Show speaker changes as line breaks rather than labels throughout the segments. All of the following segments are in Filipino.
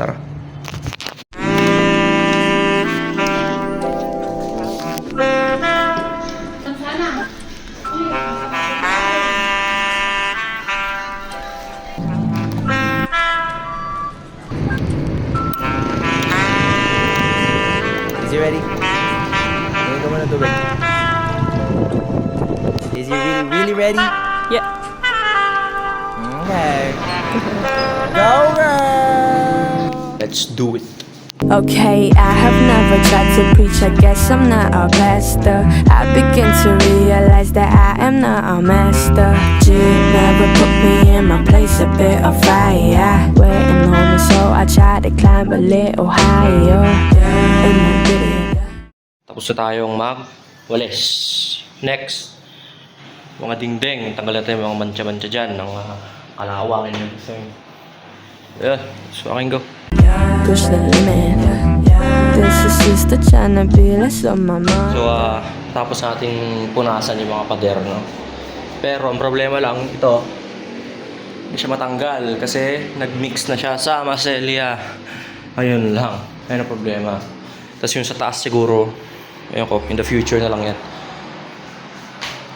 Tara.
Is he ready? Tingin ko muna tubig. Is he really ready?
Yeah.
Okay. Go girl!
Let's do it.
Okay, I have never tried to preach, I guess I'm not a pastor. I begin to realize that I am not a master. G never put me in my place, a bit of fire waiting on me, so I try to climb a little higher. And I did it.
Tapos na tayong mag-walis. Next, mga dingding. Tanggal natin yung mga mancha-mancha dyan ng kalawang and everything. Yeah, so akin go.
Push the limit. This is sister tryna be less on my mind.
So, tapos nating punasan yung mga pader, no? Pero, ang problema lang, ito, hindi siya matanggal kasi nag-mix na siya sa maselya. Ayun lang. Ayun ang problema. Tapos yung sa taas siguro, ayun ko, in the future na lang yan.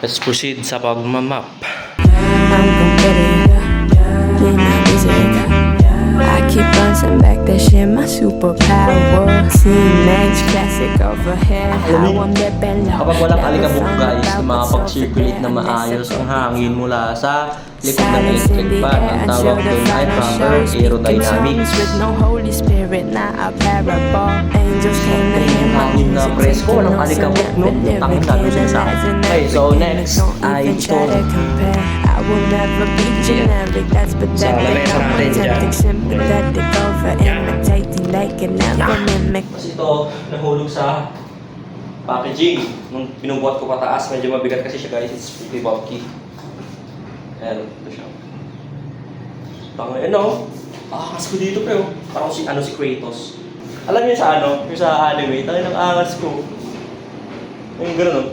Let's proceed sa pagmamap.
I'm competitive, be my music. I keep bouncing back that shit, my superpower. C-Max classic over here. How I'm the bellow.
Kapag walang alikabok guys, makapag-circulate na maayos ang hangin mula sa likod ng electric fan. Ang tawag doon ay proper aerodynamics.
With no Holy Spirit, not a parable. Angels came to hear my
Hangin na
music.
presko, walang alikabok, no? Takot sabi siya sa akin. Okay, so next ay ito.
I will never be generic, that's pathetic.
lamesa natin dyan.
Tempting, sympathetic, over imitating, they can never mimic.
Kasi ito, nahulog sa packaging. Nung binubuhat ko pataas, medyo mabigat kasi siya guys. It's pretty bulky. Ayan, ito siya. Tangay, ano? Angas ko dito pre, oh. Parang si Kratos. Alam niyo sa yung sa anime, tangay ng angas ko. Yung gano'n, oh.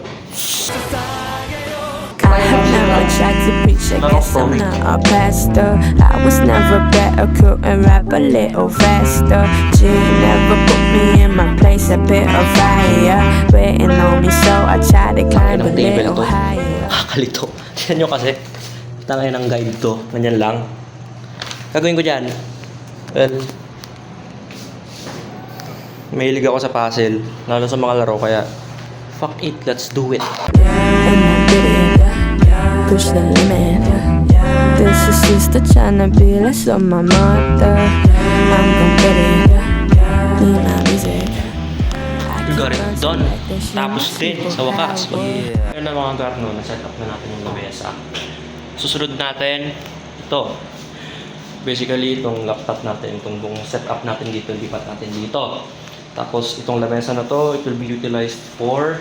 I have never tried to preach, I guess I'm not a pastor. I was never better, couldn't rap a little faster. G never put me in my place, a bit of fire waiting on me, so I try to climb a little higher.
Nakakalito. Tignan nyo kasi. Tangay ng guide to. Ganyan lang. Gagawin ko dyan. Well, mahilig ako sa puzzle. Lalo sa mga laro, kaya fuck it, let's do it.
And I did it, push the limit. This is sister tryna be less on my mother. I'm gon' get it, be my music.
We got it done. Tapos din, sa wakas. Ayun na mga garno, na-set up na natin yung lamesa. Susunod natin, ito. Basically, itong laptop natin, itong setup natin dito, lipat natin dito. Tapos, itong lamesa na to, it will be utilized for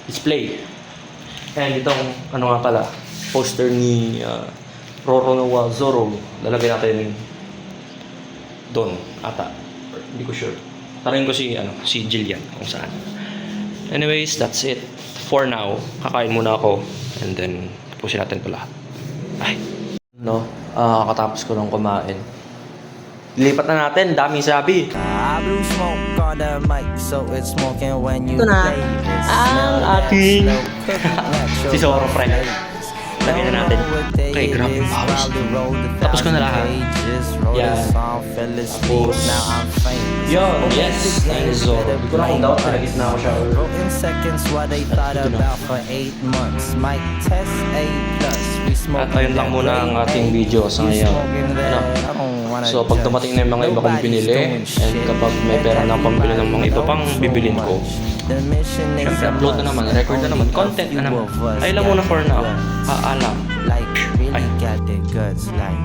display. And itong, ano nga pala, poster ni Roronoa Zoro, lalagay natin doon, ata. Hindi ko sure. Tarayin ko si Jillian, kung saan. Anyways, that's it. For now, kakain muna ako. And then, tapusin natin ito lahat. Ay. No, katapos ko lang kumain. Lipat na natin, daming sabi.
I blew smoke on the mic, so it's smoking when you
Ito na,
play this.
ang ating si Zoro friend. Lagyan na natin. Okay, grabe yung pawis. Tapos ko na lahat. Yan. Tapos, yun, yes, ayun si Zoro. Hindi ko na kung dapat pinagit na ako siya.
Wrote in seconds what they thought about for 8 months. Mic test A+. We smoke.
At ayun lang muna ang ating video sa ngayon. So, pag dumating na yung mga iba kong binili, and kapag may pera na pambili ng mga iba pang bibilin ko, syempre, upload na naman, record na naman, content na naman. Ay lang muna for now. Paalam.
Like, really got the guts, like